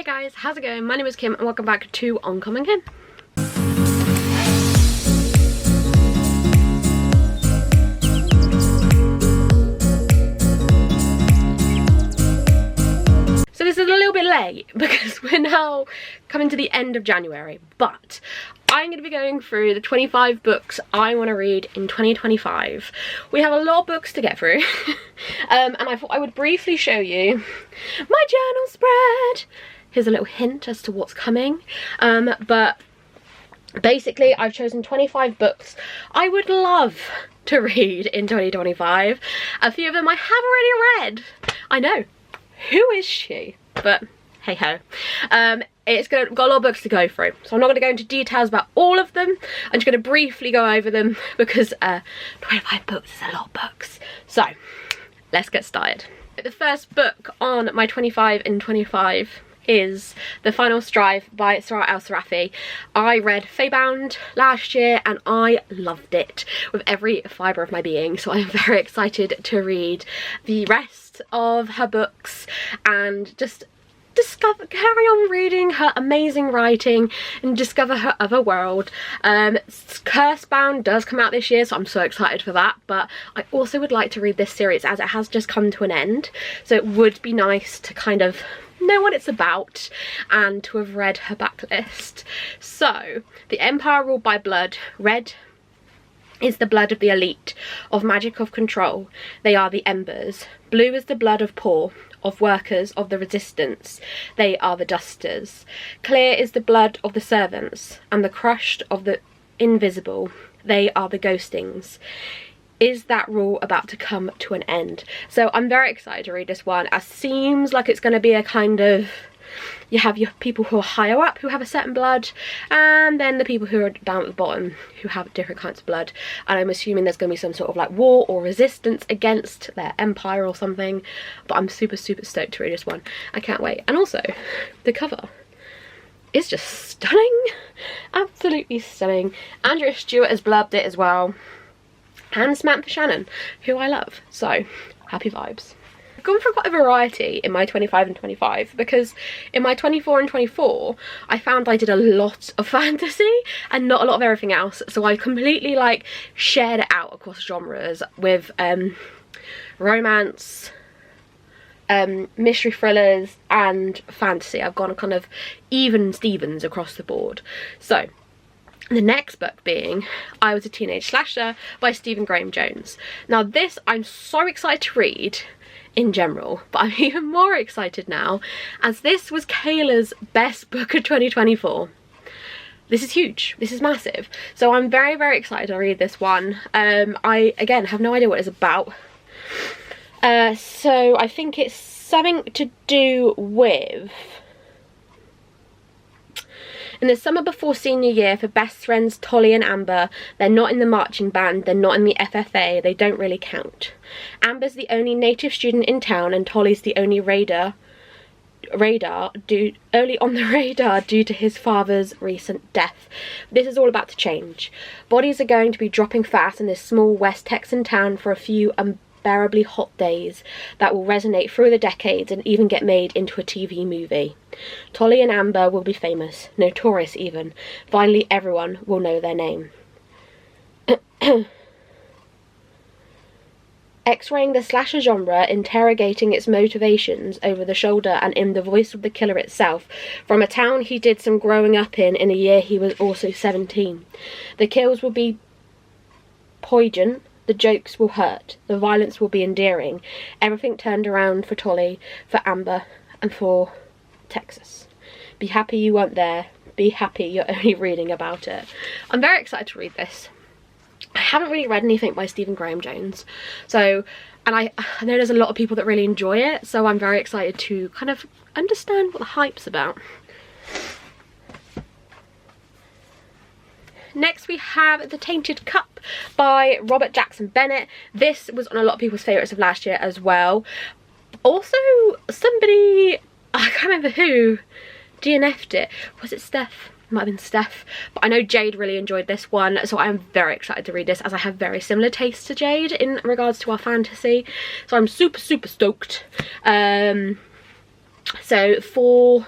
Hey guys, how's it going? My name is Kim and welcome back to Uncommonkim. So this is a little bit late because we're now coming to the end of January, but I'm going to be going through the 25 books I want to read in 2025. We have a lot of books to get through and I thought I would briefly show you my journal spread. Here's a little hint as to what's coming, but basically I've chosen 25 books I would love to read in 2025. A few of them I have already read. I know, who is she? But hey ho. It's got a lot of books to go through, so I'm not going to go into details about all of them. I'm just going to briefly go over them because 25 books is a lot of books. So let's get started. The first book on my 25 in 25 is The Final Strive by Sarah El-Sarafi. I read Feybound last year and I loved it with every fibre of my being, so I'm very excited to read the rest of her books and just carry on reading her amazing writing and discover her other world. Cursebound does come out this year, so I'm so excited for that, but I also would like to read this series as it has just come to an end, so it would be nice to kind of know what it's about and to have read her backlist. So, The Empire Ruled by Blood. Red is the blood of the elite, of magic, of control. They are the embers. Blue is the blood of poor, of workers, of the resistance. They are the dusters. Clear is the blood of the servants, and the crushed of the invisible. They are the ghostings. Is that rule about to come to an end? So I'm very excited to read this one. It seems like it's going to be a kind of, you have your people who are higher up who have a certain blood, and then the people who are down at the bottom who have different kinds of blood, and I'm assuming there's going to be some sort of like war or resistance against their empire or something. But I'm super stoked to read this one. I can't wait. And also the cover is just stunning, absolutely stunning. Andrea Stewart has blurbed it as well, and Samantha Shannon, who I love, so happy vibes. I've gone for quite a variety in my 25 and 25 because in my 24 and 24 I found I did a lot of fantasy and not a lot of everything else, so I completely like shared it out across genres with romance, mystery thrillers and fantasy. I've gone kind of even Stevens across the board. So the next book being I Was a Teenage Slasher by Stephen Graham Jones. Now this I'm so excited to read in general, but I'm even more excited now as this was Kayla's best book of 2024. This is huge, this is massive, so I'm very excited to read this one. I again have no idea what it's about, so I think it's something to do with in the summer before senior year for best friends Tolly and Amber. They're not in the marching band, they're not in the FFA, they don't really count. Amber's the only native student in town and Tolly's the only only on the radar due to his father's recent death. This is all about to change. Bodies are going to be dropping fast in this small West Texan town for a few unbearably hot days that will resonate through the decades and even get made into a TV movie. Tolly and Amber will be famous, notorious even. Finally everyone will know their name. X-raying the slasher genre, interrogating its motivations over the shoulder and in the voice of the killer itself, from a town he did some growing up in a year he was also 17. The kills will be poignant, the jokes will hurt, the violence will be endearing. Everything turned around for Tolly, for Amber, and for Texas. Be happy you weren't there. Be happy you're only reading about it. I'm very excited to read this. I haven't really read anything by Stephen Graham Jones, so, and I know there's a lot of people that really enjoy it, so I'm very excited to kind of understand what the hype's about. Next we have The Tainted Cup by Robert Jackson Bennett. This was on a lot of people's favourites of last year as well. Also somebody, I can't remember who, DNF'd it. Was it Steph? It might have been Steph. But I know Jade really enjoyed this one, so I'm very excited to read this as I have very similar tastes to Jade in regards to our fantasy. So I'm super stoked. So for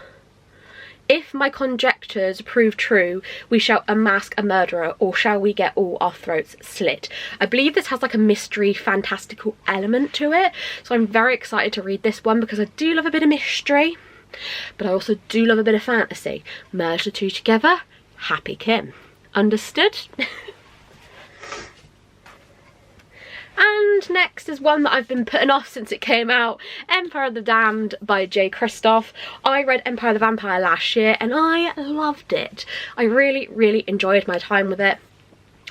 If my conjectures prove true, we shall unmask a murderer, or shall we get all our throats slit. I believe this has like a mystery, fantastical element to it. So I'm very excited to read this one because I do love a bit of mystery, but I also do love a bit of fantasy. Merge the two together, happy Kim. Understood? And next is one that I've been putting off since it came out, Empire of the Damned by J. Kristoff. I read Empire of the Vampire last year and I loved it. I really enjoyed my time with it.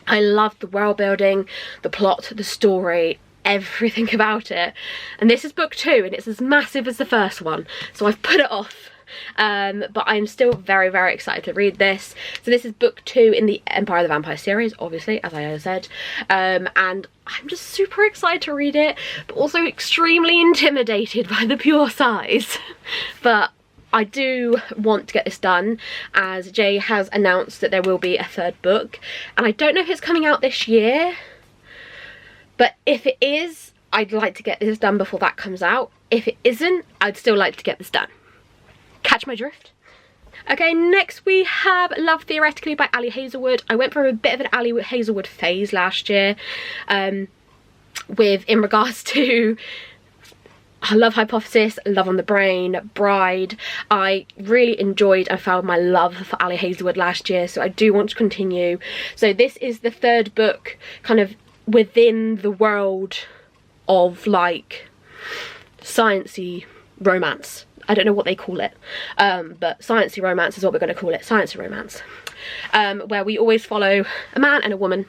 I loved the world building, the plot, the story, everything about it. And this is book 2 and it's as massive as the first one, so I've put it off. But I'm still very excited to read this. So this is book 2 in the Empire of the Vampire series, obviously, as I said, and I'm just super excited to read it, but also extremely intimidated by the pure size. But I do want to get this done, as Jay has announced that there will be a 3rd book, and I don't know if it's coming out this year, but if it is, I'd like to get this done before that comes out. If it isn't, I'd still like to get this done. Catch my drift? Okay, next we have Love Theoretically by Ali Hazelwood. I went through a bit of an Ali Hazelwood phase last year in regards to Love Hypothesis, Love on the Brain, Bride. I really enjoyed and found my love for Ali Hazelwood last year, so I do want to continue. So this is the 3rd book kind of within the world of like sciencey romance. I don't know what they call it, but sciencey romance is what we're going to call it, sciencey romance, where we always follow a man and a woman,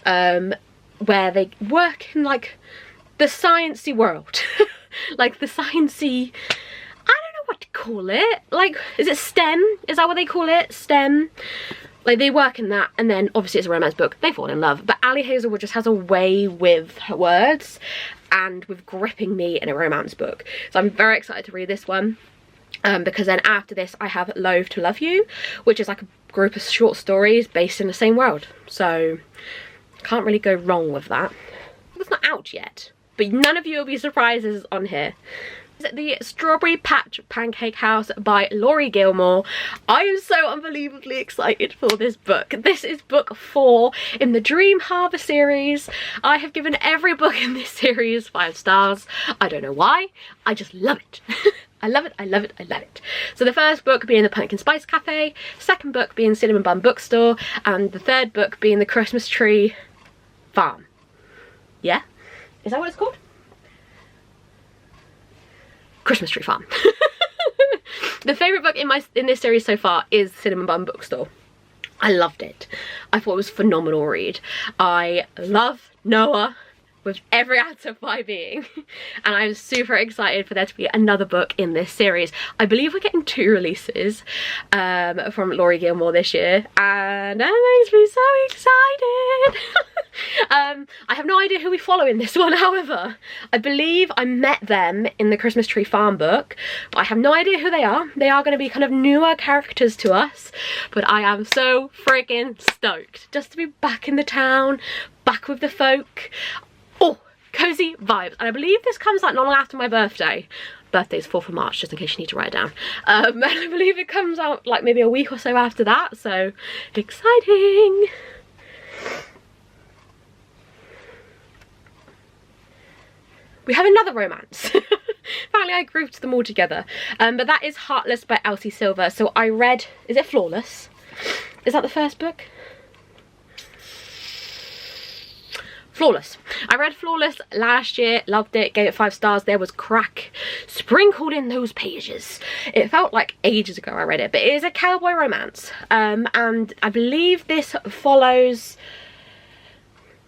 where they work in like the sciencey world, like the sciencey, I don't know what to call it, like, is it STEM? Is that what they call it? STEM? Like, they work in that, and then obviously it's a romance book, they fall in love. But Ali Hazelwood just has a way with her words and with gripping me in a romance book. So I'm very excited to read this one, because then after this I have Loathe to Love You, which is like a group of short stories based in the same world. So can't really go wrong with that. It's not out yet, but none of you will be surprised it's on here. The Strawberry Patch Pancake House by Laurie Gilmore. I am so unbelievably excited for this book. This is book 4 in the Dream Harbour series. I have given every book in this series 5 stars. I don't know why, I just love it. I love it, I love it, I love it. So the first book being the Pumpkin Spice Cafe, second book being Cinnamon Bun Bookstore, and the third book being the Christmas Tree Farm. Yeah? Is that what it's called? Christmas Tree Farm. The favourite book in this series so far is Cinnamon Bun Bookstore. I loved it. I thought it was a phenomenal read. I love Noah with every atom of my being, and I'm super excited for there to be another book in this series. I believe we're getting 2 releases from Laurie Gilmore this year, and that makes me so excited. I have no idea who we follow in this one, however. I believe I met them in the Christmas Tree Farm book, but I have no idea who they are. They are going to be kind of newer characters to us, but I am so freaking stoked just to be back in the town, back with the folk. Oh, cozy vibes. And I believe this comes out not long after my birthday. Birthday's 4th of March, just in case you need to write it down. And I believe it comes out like maybe a week or so after that, so exciting. We have another romance. Apparently I grouped them all together. But that is Heartless by Elsie Silver. So I read, is it Flawless? Is that the first book? Flawless. I read Flawless last year, loved it, gave it 5 stars. There was crack sprinkled in those pages. It felt like ages ago I read it, but it is a cowboy romance. And I believe this follows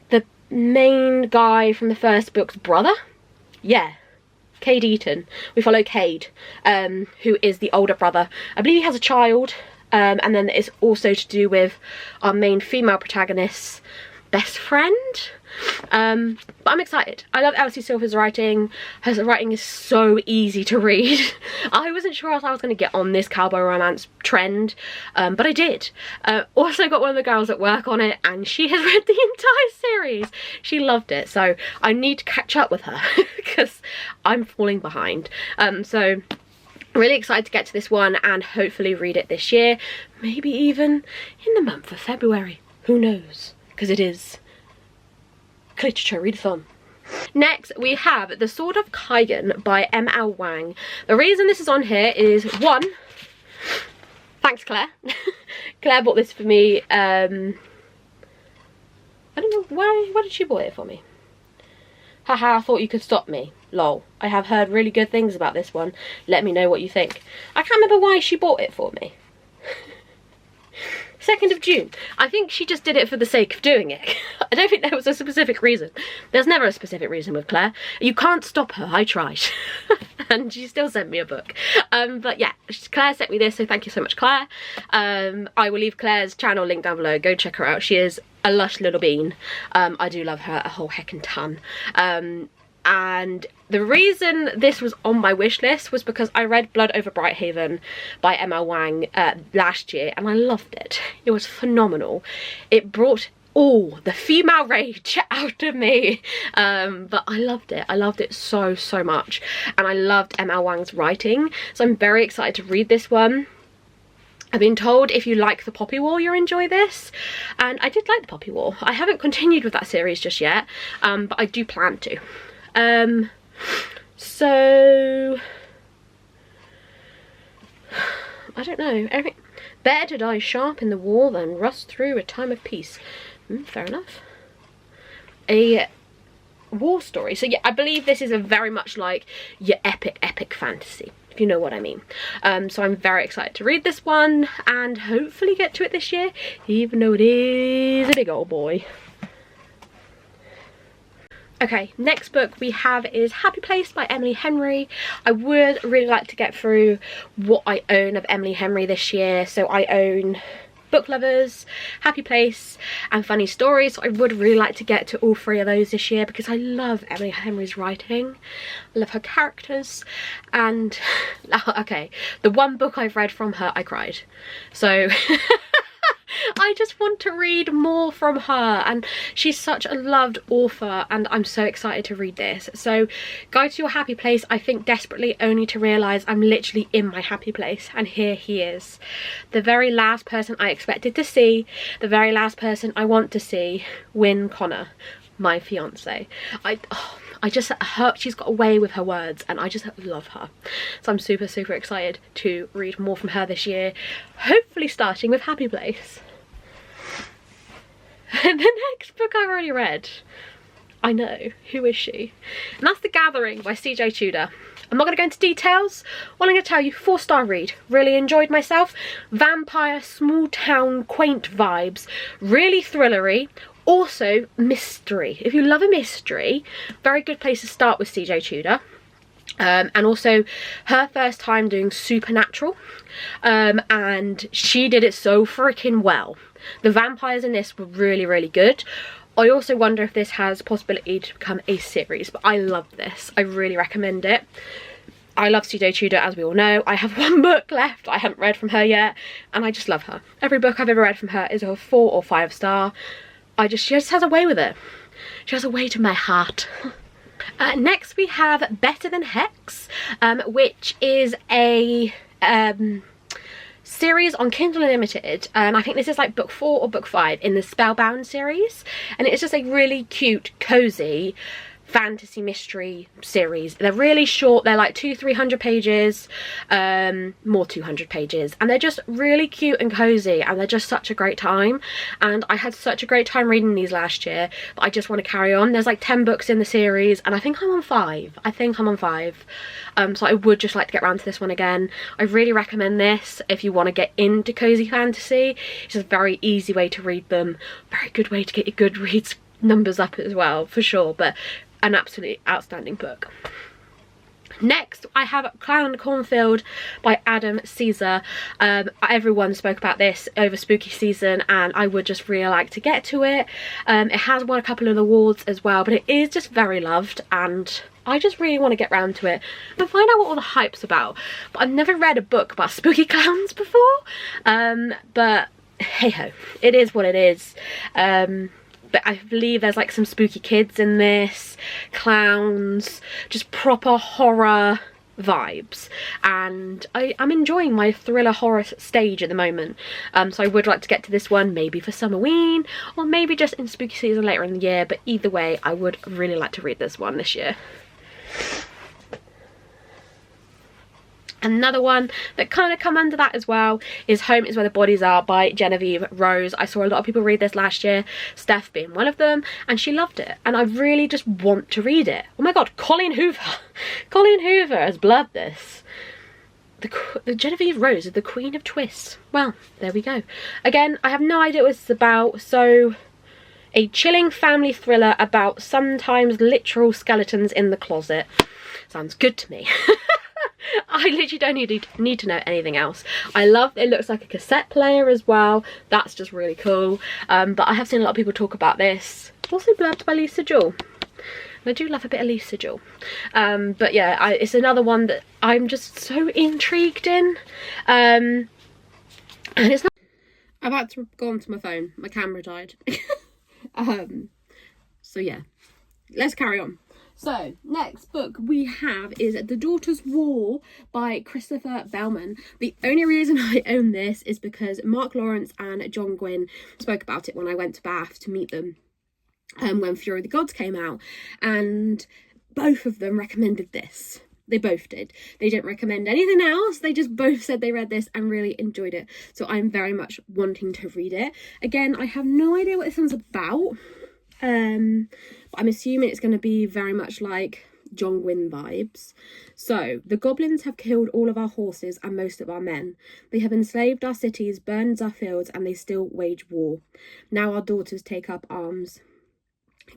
the main guy from the first book's brother. Yeah, Cade Eaton. We follow Cade, who is the older brother. I believe he has a child, and then it's also to do with our main female protagonist's best friend. But I'm excited. I love Elsie Silver's writing. Her writing is so easy to read. I wasn't sure if I was going to get on this cowboy romance trend, but I did. Also got one of the girls at work on it, and she has read the entire series. She loved it, so I need to catch up with her because I'm falling behind. So Really excited to get to this one and hopefully read it this year, maybe even in the month of February. Who knows? Because it is literature readathon. Next, we have The Sword of Kaigan by M.L. Wang. The reason this is on here is, one, thanks Claire. Claire bought this for me. I don't know, why did she buy it for me? Haha, I thought you could stop me. Lol. I have heard really good things about this one. Let me know what you think. I can't remember why she bought it for me. 2nd of June. I think she just did it for the sake of doing it. I don't think there was a specific reason. There's never a specific reason with Claire. You can't stop her. I tried. And she still sent me a book. But yeah, Claire sent me this, so thank you so much, Claire. I will leave Claire's channel link down below. Go check her out. She is a lush little bean. I do love her a whole heckin' ton. And the reason this was on my wish list was because I read Blood Over Brighthaven by M.L. Wang last year, and I loved it. It was phenomenal. It brought all the female rage out of me, but I loved it. I loved it so much, and I loved M.L. Wang's writing, so I'm very excited to read this one. I've been told if you like The Poppy War, you'll enjoy this, and I did like The Poppy War. I haven't continued with that series just yet, but I do plan to. So I don't know. Better to die sharp in the war than rust through a time of peace. Fair enough. A war story. So yeah, I believe this is a very much like your epic fantasy, if you know what I mean. So I'm very excited to read this one and hopefully get to it this year, even though it is a big old boy. Okay, next book we have is Happy Place by Emily Henry. I would really like to get through what I own of Emily Henry this year. So I own Book Lovers, Happy Place and Funny Stories. So I would really like to get to all 3 of those this year because I love Emily Henry's writing. I love her characters, and okay, the one book I've read from her I cried. So I just want to read more from her, and she's such a loved author, and I'm so excited to read this. So Guide to Your Happy Place, I think desperately only to realise I'm literally in my happy place, and here he is. The very last person I expected to see, the very last person I want to see, Win Connor, my fiance. I just, she's got a way with her words, and I just love her. So I'm super excited to read more from her this year, hopefully starting with Happy Place. And the next book I've already read, I know, who is she? And that's The Gathering by CJ Tudor. I'm not going to go into details. All I'm going to tell you, 4-star read. Really enjoyed myself. Vampire, small town, quaint vibes. Really thrillery. Also mystery. If you love a mystery, very good place to start with CJ Tudor. And also her first time doing supernatural, and she did it so freaking well. The vampires in this were really good. I also wonder if this has possibility to become a series, but I love this. I really recommend it. I love CJ Tudor, as we all know. I have 1 book left I haven't read from her yet, and I just love her. Every book I've ever read from her is a 4 or 5 star. She just has a way with it. She has a way to my heart. Next we have Better Than Hex, which is a series on Kindle Unlimited. I think this is like book 4 or book 5 in the Spellbound series, and it's just a really cute, cozy fantasy mystery series. They're really short. They're like 200-300 pages, more 200 pages, and they're just really cute and cozy, and they're just such a great time. And I had such a great time reading these last year, but I just want to carry on. There's like 10 books in the series, and I think I'm on 5. So I would just like to get around to this one again. I really recommend this if you want to get into cozy fantasy. It's a very easy way to read them, very good way to get your Goodreads numbers up as well, for sure, but an absolutely outstanding book. Next I have Clown in the Cornfield by Adam Caesar. Everyone spoke about this over spooky season, and I would just really like to get to it. It has won a couple of awards as well, but it is just very loved, and I just really want to get round to it and find out what all the hype's about. But I've never read a book about spooky clowns before, but hey ho, it is what it is. But I believe there's like some spooky kids in this, clowns, just proper horror vibes, and I'm enjoying my thriller horror stage at the moment. So I would like to get to this one maybe for Summerween, or maybe just in spooky season later in the year, but either way I would really like to read this one this year. Another one that kind of come under that as well is Home is Where the Bodies Are by Genevieve Rose. I saw a lot of people read this last year, Steph being one of them, and she loved it, and I really just want to read it. Oh my god, Colleen Hoover. Colleen Hoover has blurbed this. The Genevieve Rose is the queen of twists. Well, there we go. Again, I have no idea what it's about, so a chilling family thriller about sometimes literal skeletons in the closet. Sounds good to me. I literally don't need to know anything else. I love it looks like a cassette player as well. That's just really cool. But I have seen a lot of people talk about this. Also blurbed by Lisa Jewell. I do love a bit of Lisa Jewell. But yeah, it's another one that I'm just so intrigued in. And it's not... I've had to go onto my phone. My camera died. So yeah, let's carry on. So, next book we have is The Daughter's War by Christopher Bellman. The only reason I own this is because Mark Lawrence and John Gwynne spoke about it when I went to Bath to meet them when Fury of the Gods came out, and both of them recommended this. They both did. They didn't recommend anything else. They just both said they read this and really enjoyed it. So I'm very much wanting to read it. Again, I have no idea what this one's about. But I'm assuming it's going to be very much like John Gwynne vibes. So, the goblins have killed all of our horses and most of our men. They have enslaved our cities, burned our fields, and they still wage war. Now our daughters take up arms.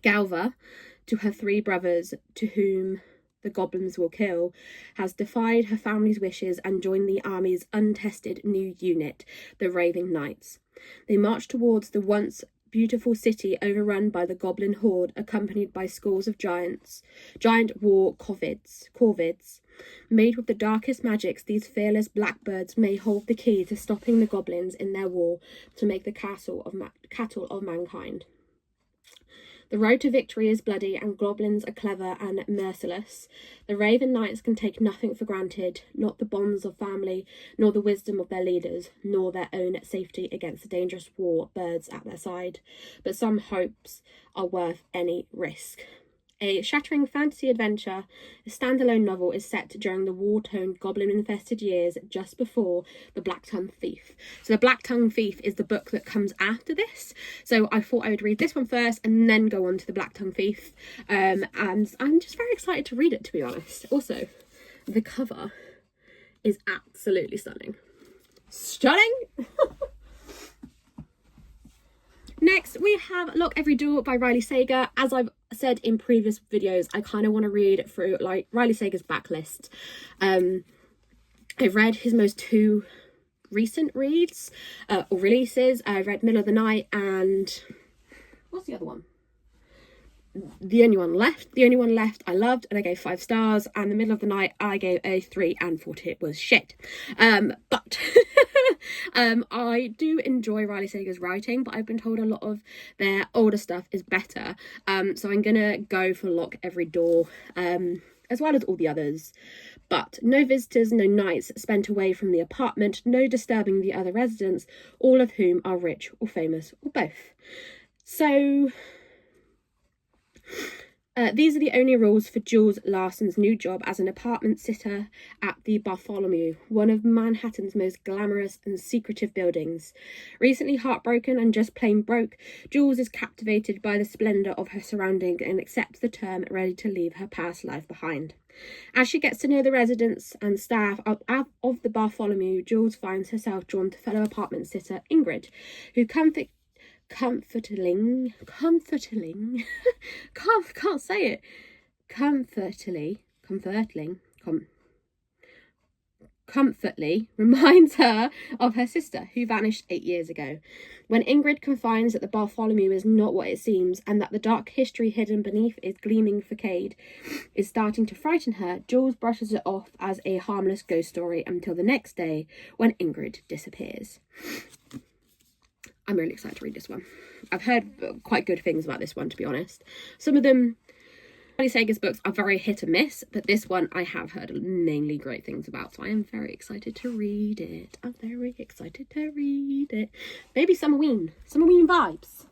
Galva, to her 3 brothers, to whom the goblins will kill, has defied her family's wishes and joined the army's untested new unit, the Raving Knights. They march towards the once beautiful city overrun by the goblin horde, accompanied by scores of giant war corvids. Made with the darkest magics, these fearless blackbirds may hold the key to stopping the goblins in their war to make the cattle of mankind. The road to victory is bloody, and goblins are clever and merciless. The Raven Knights can take nothing for granted, not the bonds of family, nor the wisdom of their leaders, nor their own safety against the dangerous war birds at their side. But some hopes are worth any risk. A shattering fantasy adventure, a standalone novel is set during the war-torn goblin-infested years just before The Black-Tongue Thief. So The Black-Tongue Thief is the book that comes after this. So I thought I would read this one first and then go on to The Black-Tongue Thief. And I'm just very excited to read it, to be honest. Also, the cover is absolutely stunning. Stunning! Next, we have Lock Every Door by Riley Sager. As I've said in previous videos, I kind of want to read through like Riley Sager's backlist. I've read his most 2 recent reads or releases. I read Middle of the Night and what's the other one? The Only One Left I loved and I gave 5 stars, and The Middle of the Night I gave a 3 and thought it was shit. But I do enjoy Riley Sager's writing, but I've been told a lot of their older stuff is better. So I'm gonna go for Lock Every Door, as well as all the others. But no visitors, no nights spent away from the apartment, no disturbing the other residents, all of whom are rich or famous or both. So these are the only rules for Jules Larson's new job as an apartment sitter at the Bartholomew, one of Manhattan's most glamorous and secretive buildings. Recently heartbroken and just plain broke, Jules is captivated by the splendour of her surroundings and accepts the term, ready to leave her past life behind. As she gets to know the residents and staff of the Bartholomew, Jules finds herself drawn to fellow apartment sitter Ingrid, who comfortingly reminds her of her sister, who vanished 8 years ago. When Ingrid confines that the Bartholomew is not what it seems, and that the dark history hidden beneath its gleaming facade is starting to frighten her, Jules brushes it off as a harmless ghost story until the next day, when Ingrid disappears. I'm really excited to read this one. I've heard quite good things about this one, to be honest. Some of them Sega's books are very hit and miss, but this one I have heard mainly great things about, so I am very excited to read it. I'm very excited to read it. Maybe Summerween vibes.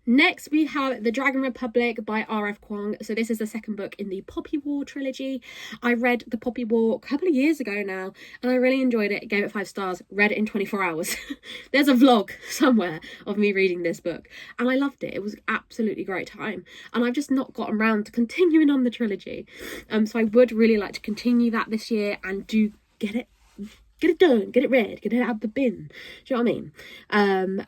Next, we have The Dragon Republic by R.F. Kuang. So this is the second book in the Poppy War trilogy. I read The Poppy War a couple of years ago now, and I really enjoyed it. Gave it 5 stars. Read it in 24 hours. There's a vlog somewhere of me reading this book, and I loved it. It was absolutely great time, and I've just not gotten around to continuing on the trilogy. So I would really like to continue that this year and do get it done, get it read, get it out of the bin. Do you know what I mean?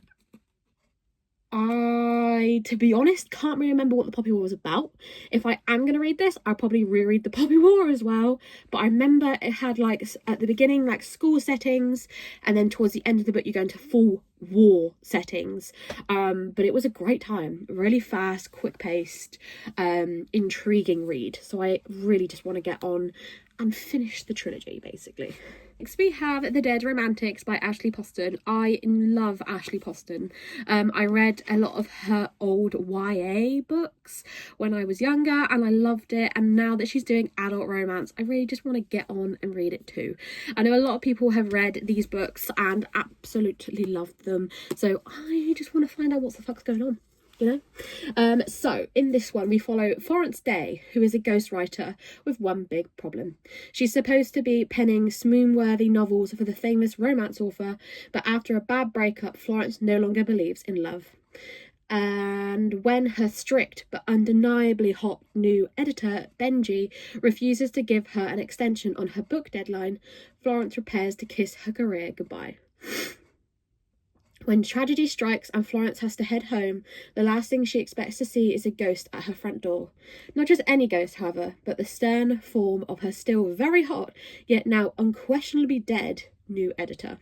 I, to be honest, can't really remember what the Poppy War was about. If I am going to read this, I'll probably reread the Poppy War as well. But I remember it had, like, at the beginning, like, school settings, and then towards the end of the book, you go into full war settings. But it was a great time. Really fast, quick-paced, intriguing read. So I really just want to get on and finish the trilogy, basically. Next we have The Dead Romantics by Ashley Poston. I love Ashley Poston. I read a lot of her old YA books when I was younger, and I loved it. And now that she's doing adult romance, I really just want to get on and read it too. I know a lot of people have read these books and absolutely loved them, so I just want to find out what the fuck's going on, you know? So in this one we follow Florence Day, who is a ghostwriter with one big problem. She's supposed to be penning swoon-worthy novels for the famous romance author, but after a bad breakup, Florence no longer believes in love. And when her strict but undeniably hot new editor, Benji, refuses to give her an extension on her book deadline, Florence prepares to kiss her career goodbye. When tragedy strikes and Florence has to head home, the last thing she expects to see is a ghost at her front door. Not just any ghost, however, but the stern form of her still very hot, yet now unquestionably dead, new editor.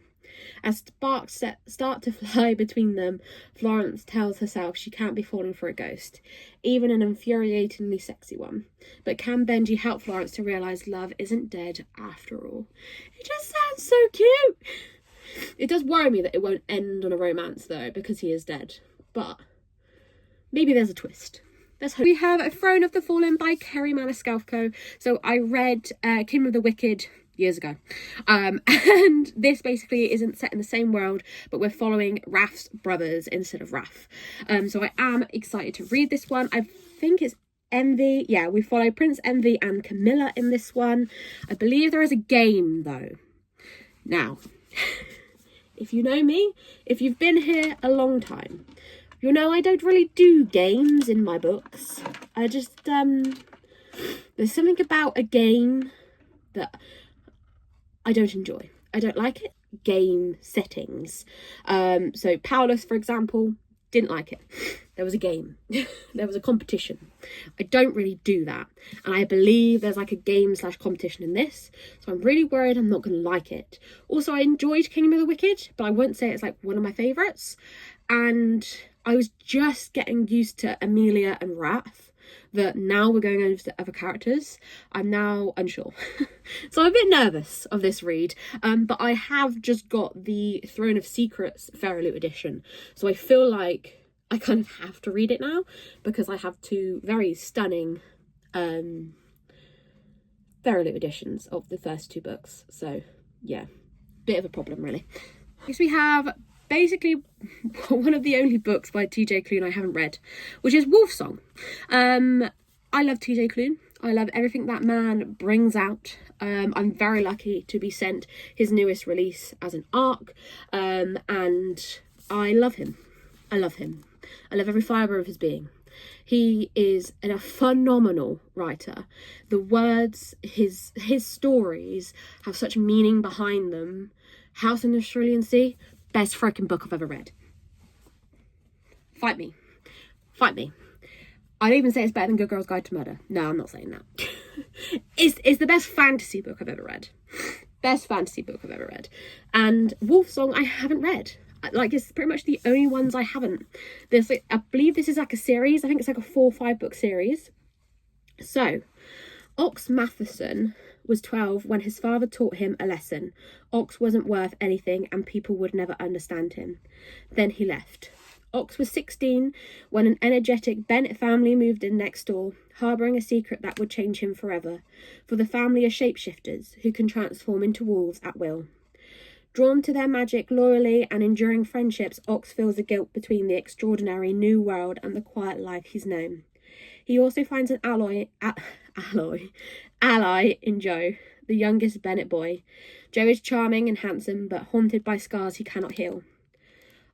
As sparks start to fly between them, Florence tells herself she can't be falling for a ghost, even an infuriatingly sexy one. But can Benji help Florence to realise love isn't dead after all? It just sounds so cute! It does worry me that it won't end on a romance though, because he is dead. But maybe there's a twist. Let's hope. We have A Throne of the Fallen by Kerry Maniscalco. So I read Kingdom of the Wicked years ago. And this basically isn't set in the same world, but we're following Raph's brothers instead of Raph. So I am excited to read this one. I think it's Envy. Yeah, we follow Prince Envy and Camilla in this one. I believe there is a game though. Now, if you know me, if you've been here a long time, you'll know I don't really do games in my books. I just, there's something about a game that I don't enjoy. I don't like it. Game settings. So Powerless, for example, didn't like it. There was a game. There was a competition. I don't really do that. And I believe there's like a game/competition in this. So I'm really worried I'm not going to like it. Also, I enjoyed Kingdom of the Wicked, but I wouldn't say it's like one of my favourites. And I was just getting used to Amelia and Raph, that now we're going over to other characters. I'm now unsure. So I'm a bit nervous of this read. But I have just got the Throne of Secrets Fairy edition. So I feel like I kind of have to read it now, because I have 2 very stunning Fairy editions of the first 2 books. So yeah, bit of a problem really. Next we have basically one of the only books by TJ Klune I haven't read, which is Wolfsong. I love TJ Klune. I love everything that man brings out. I'm very lucky to be sent his newest release as an ARC, and I love him. I love him. I love every fibre of his being. He is a phenomenal writer. The words, his stories have such meaning behind them. House in the Cerulean Sea, best freaking book I've ever read. Fight me. Fight me. I'd even say it's better than Good Girl's Guide to Murder. No, I'm not saying that. It's the best fantasy book I've ever read. Best fantasy book I've ever read. And Wolfsong I haven't read. Like, it's pretty much the only ones I haven't. There's like, I believe this is like a series. I think it's like a 4 or 5 book series. So, Ox Matheson was 12 when his father taught him a lesson. Ox wasn't worth anything and people would never understand him. Then he left. Ox was 16 when an energetic Bennett family moved in next door, harbouring a secret that would change him forever, for the family are shapeshifters who can transform into wolves at will. Drawn to their magic, loyally and enduring friendships, Ox feels the guilt between the extraordinary new world and the quiet life he's known. He also finds an ally in Joe, the youngest Bennett boy. Joe is charming and handsome, but haunted by scars he cannot heal.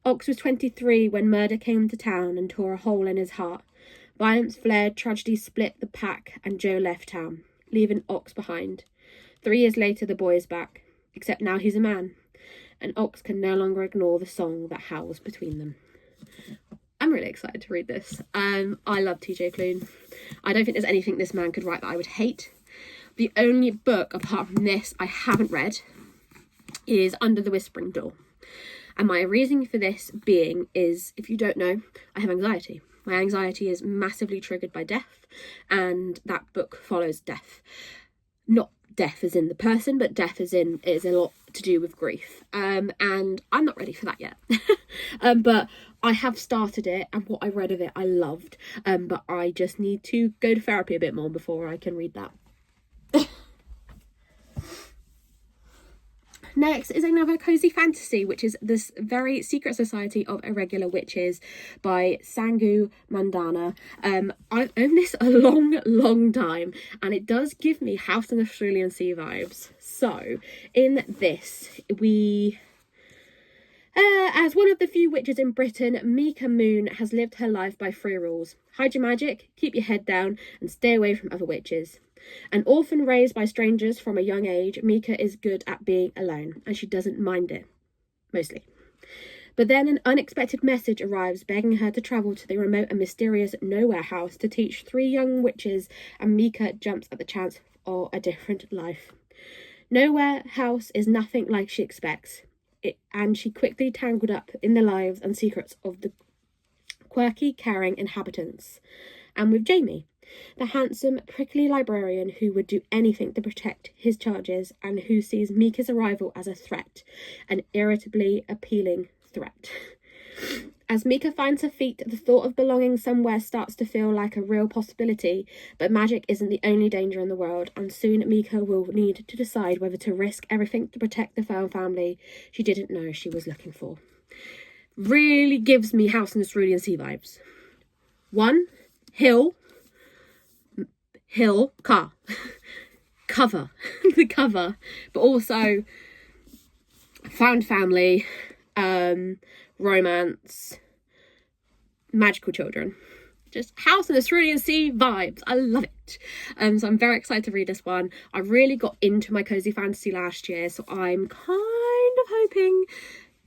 Ox was 23 when murder came to town and tore a hole in his heart. Violence flared, tragedy split the pack, and Joe left town, leaving Ox behind. 3 years later, the boy is back, except now he's a man, and Ox can no longer ignore the song that howls between them. I'm really excited to read this. I love TJ Klune. I don't think there's anything this man could write that I would hate. The only book, apart from this, I haven't read is Under the Whispering Door. And my reasoning for this being is, if you don't know, I have anxiety. My anxiety is massively triggered by death, and that book follows death. Not death as in the person, but death as in it is a lot to do with grief. And I'm not ready for that yet. But I have started it, and what I read of it I loved. But I just need to go to therapy a bit more before I can read that. Next is another cozy fantasy, which is This Very Secret Society of Irregular Witches by Sangu Mandana. I've owned this a long time, and it does give me House in the Cerulean Sea vibes. So in this, we as one of the few witches in Britain, Mika Moon has lived her life by 3 rules. Hide your magic, keep your head down, and stay away from other witches. An orphan raised by strangers from a young age, Mika is good at being alone, and she doesn't mind it, mostly. But then an unexpected message arrives begging her to travel to the remote and mysterious Nowhere House to teach 3 young witches, and Mika jumps at the chance for a different life. Nowhere House is nothing like she expects, and she quickly tangled up in the lives and secrets of the quirky, caring inhabitants. And with Jamie, the handsome, prickly librarian who would do anything to protect his charges and who sees Mika's arrival as a threat, an irritably appealing threat. As Mika finds her feet, the thought of belonging somewhere starts to feel like a real possibility, but magic isn't the only danger in the world, and soon Mika will need to decide whether to risk everything to protect the Fern family she didn't know she was looking for. Really gives me House in the Cerulean Sea vibes. 1, car, cover, the cover, but also found family, romance, magical children. Just House in the Cerulean Sea vibes. I love it. So I'm very excited to read this one. I really got into my cozy fantasy last year, so I'm kind of hoping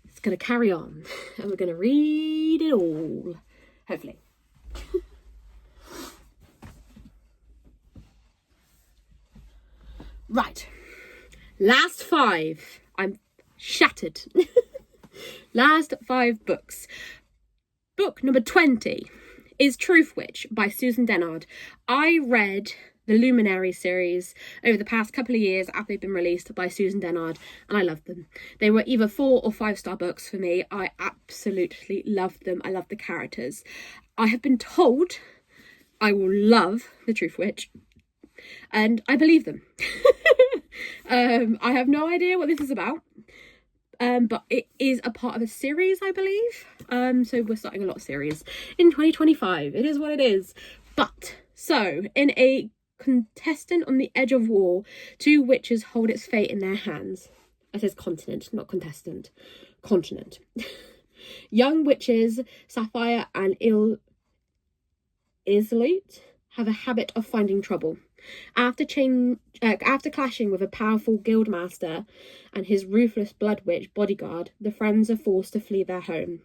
it's going to carry on and we're going to read it all, hopefully. Right, last 5. I'm shattered. Last 5 books. Book number 20 is Truth Witch by Susan Dennard. I read the Luminary series over the past couple of years after they've been released by Susan Dennard, and I loved them. They were either 4 or 5-star books for me. I absolutely loved them. I loved the characters. I have been told I will love The Truth Witch, and I believe them. I have no idea what this is about, but it is a part of a series, I believe. So we're starting a lot of series in 2025. It is what it is. But so in a contestant on the edge of war, 2 witches hold its fate in their hands. It says continent, not contestant. Continent. Young witches Sapphire and Isolate have a habit of finding trouble. After clashing with a powerful guildmaster and his ruthless blood witch bodyguard, the friends are forced to flee their home.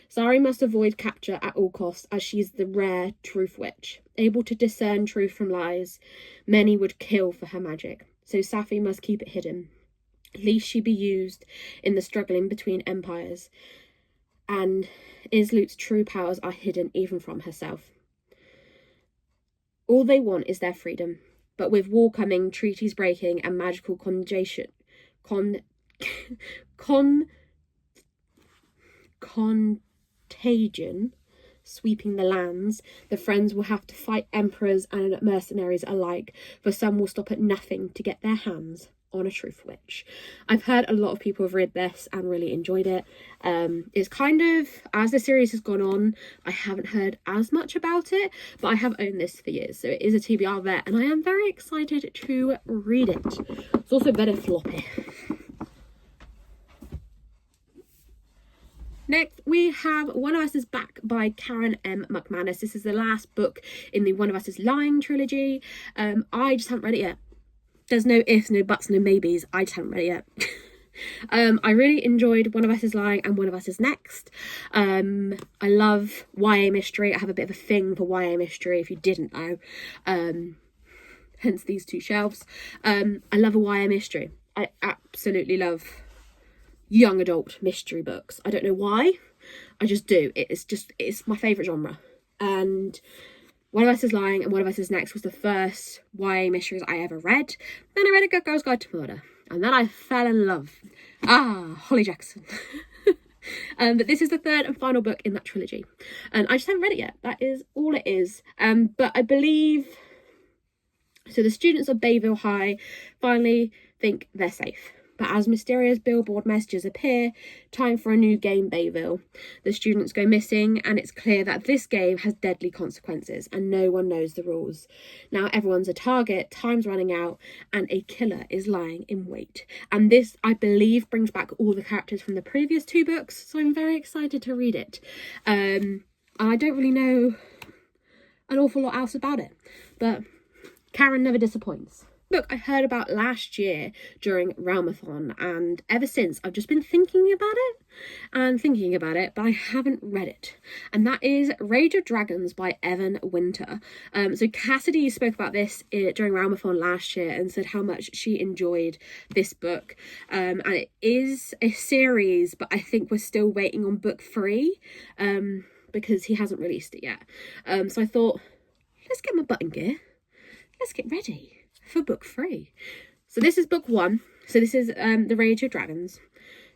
Sari must avoid capture at all costs, as she's the rare truth witch, able to discern truth from lies. Many would kill for her magic, so Safi must keep it hidden, lest she be used in the struggling between empires. And Islute's true powers are hidden even from herself. All they want is their freedom, but with war coming, treaties breaking, and magical conjunction, contagion sweeping the lands, the friends will have to fight emperors and mercenaries alike, for some will stop at nothing to get their hands on a truth witch. I've heard a lot of people have read this and really enjoyed it. It's kind of, as the series has gone on, I haven't heard as much about it, but I have owned this for years, so it is a TBR there, and I am very excited to read it. It's also very floppy. Next, we have One of Us is Back by Karen M. McManus. This is the last book in the One of Us is Lying trilogy. I just haven't read it yet. There's no ifs, no buts, no maybes. I just haven't read it yet. I really enjoyed One of Us is Lying and One of Us is Next. I love YA mystery. I have a bit of a thing for YA mystery, if you didn't know. Hence these two shelves. I love a YA mystery. I absolutely love young adult mystery books. I don't know why, I just do. It's my favourite genre. And One of Us is Lying and One of Us is Next was the first YA mysteries I ever read. Then I read A Good Girl's Guide to Murder, and then I fell in love. Holly Jackson. But this is the third and final book in that trilogy, and I just haven't read it yet. That is all it is. But I believe, so the students of Bayville High finally think they're safe. But as mysterious billboard messages appear, time for a new game, Bayville. The students go missing, and it's clear that this game has deadly consequences, and no one knows the rules. Now everyone's a target, time's running out, and a killer is lying in wait. And this, I believe, brings back all the characters from the previous two books, so I'm very excited to read it. And I don't really know an awful lot else about it, but Karen never disappoints. Book I heard about last year during Realmathon, and ever since I've just been thinking about it, but I haven't read it, and that is Rage of Dragons by Evan Winter. So Cassidy spoke about this during Realmathon last year and said how much she enjoyed this book, and it is a series, but I think we're still waiting on book 3 because he hasn't released it yet. So I thought, let's get my butt in gear, let's get ready for book 3. So this is book 1. So this is The Rage of Dragons.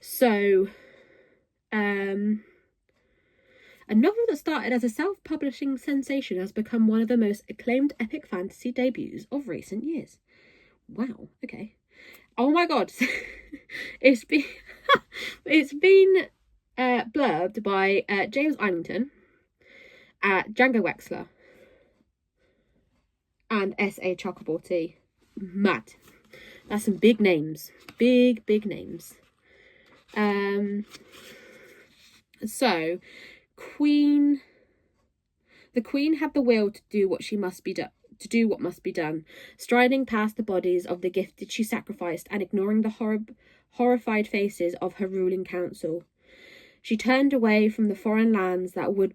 So a novel that started as a self-publishing sensation has become one of the most acclaimed epic fantasy debuts of recent years. Wow, okay. Oh my god. it's been blurbed by James Einington, Django Wexler, and S.A. Chakraborty. Mad. That's some big names. Big names. So, the Queen had the will to do what must be done, striding past the bodies of the gifted she sacrificed and ignoring the horrified faces of her ruling council. She turned away from the foreign lands that would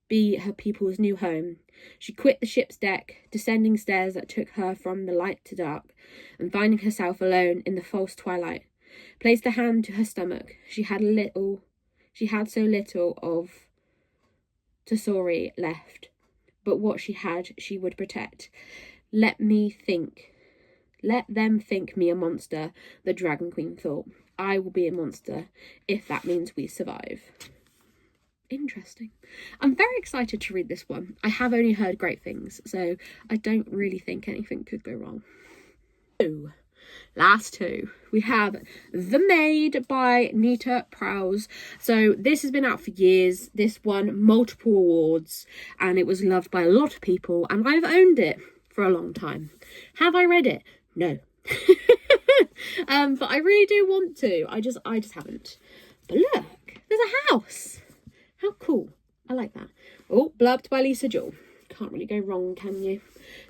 be her people's new home. She quit the ship's deck, descending stairs that took her from the light to dark, and finding herself alone in the false twilight, placed a hand to her stomach. She had so little of Tesori left, but what she had she would protect. Let them think me a monster, the Dragon Queen thought. I will be a monster, if that means we survive. Interesting. I'm very excited to read this one. I have only heard great things, so I don't really think anything could go wrong. Last two. We have The Maid by Nita Prowse. So this has been out for years. This won multiple awards, and it was loved by a lot of people, and I've owned it for a long time. Have I read it? No. But I really do want to. I just haven't. But look, there's a house. How cool. I like that. Oh, blurbed by Lisa Jewell. Can't really go wrong, can you?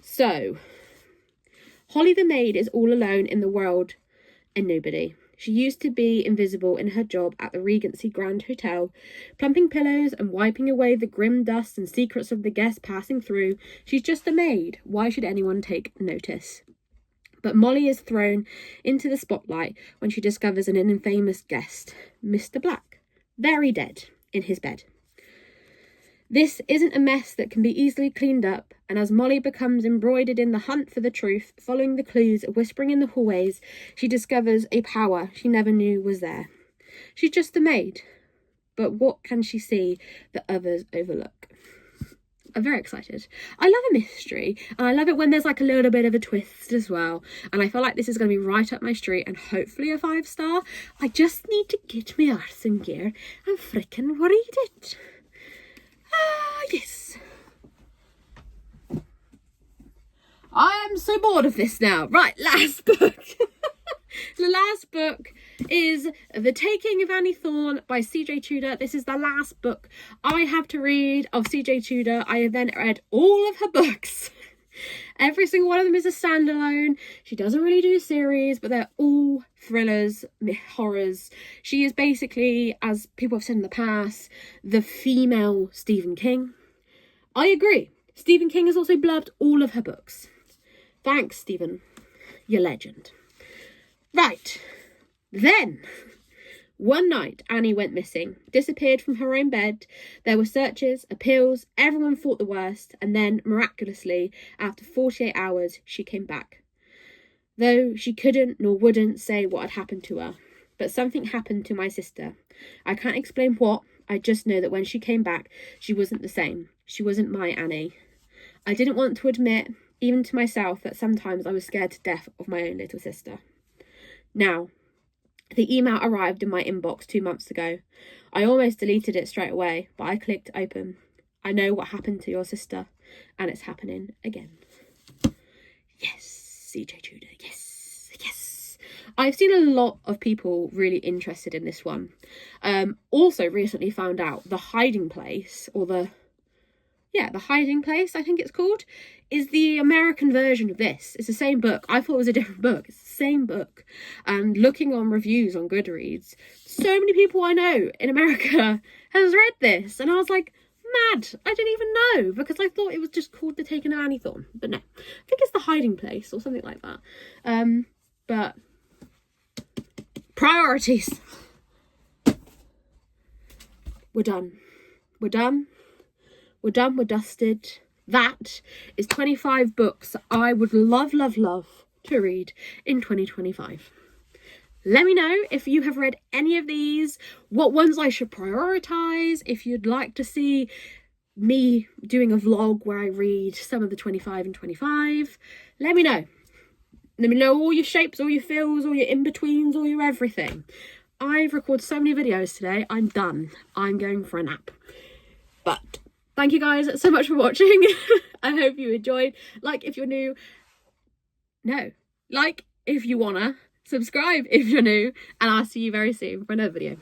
So, Holly the maid is all alone in the world and nobody. She used to be invisible in her job at the Regency Grand Hotel, plumping pillows and wiping away the grim dust and secrets of the guests passing through. She's just a maid. Why should anyone take notice? But Molly is thrown into the spotlight when she discovers an infamous guest, Mr. Black, very dead in his bed. This isn't a mess that can be easily cleaned up, and as Molly becomes embroidered in the hunt for the truth, following the clues, whispering in the hallways, she discovers a power she never knew was there. She's just a maid, but what can she see that others overlook? I'm very excited. I love a mystery, and I love it when there's like a little bit of a twist as well, and I feel like this is going to be right up my street and hopefully a 5-star. I just need to get my arse in gear and frickin' read it. Yes. I am so bored of this now. Right, last book. The last book is The Taking of Annie Thorne by C.J. Tudor. This is the last book I have to read of C.J. Tudor. I have then read all of her books. Every single one of them is a standalone. She doesn't really do series, but they're all thrillers, horrors. She is basically, as people have said in the past, the female Stephen King. I agree. Stephen King has also blurbed all of her books. Thanks, Stephen. You're legend. Right. Then, one night, Annie went missing, disappeared from her own bed. There were searches, appeals, everyone thought the worst, and then, miraculously, after 48 hours, she came back. Though she couldn't nor wouldn't say what had happened to her. But something happened to my sister. I can't explain what, I just know that when she came back, she wasn't the same. She wasn't my Annie. I didn't want to admit, even to myself, that sometimes I was scared to death of my own little sister. Now, the email arrived in my inbox 2 months ago. I almost deleted it straight away, but I clicked open. I know what happened to your sister, and it's happening again. Yes, C.J. Tudor, yes, yes. I've seen a lot of people really interested in this one. Also recently found out The Hiding Place, or The Hiding Place, I think it's called, is the American version of this. It's the same book. I thought it was a different book. It's the same book. And looking on reviews on Goodreads, so many people I know in America has read this. And I was like, mad. I didn't even know, because I thought it was just called The Taking of Annie Thorne. But no, I think it's The Hiding Place or something like that. But priorities. We're done. We're done. We're done, we're dusted. That is 25 books I would love to read in 2025. Let me know if you have read any of these, what ones I should prioritise, if you'd like to see me doing a vlog where I read some of the 25 and 25. Let me know. Let me know all your shapes, all your fills, all your in-betweens, all your everything. I've recorded so many videos today, I'm done. I'm going for a nap. But thank you guys so much for watching. I hope you enjoyed. Like if you're new. No. Like if you wanna. Subscribe if you're new. And I'll see you very soon for another video.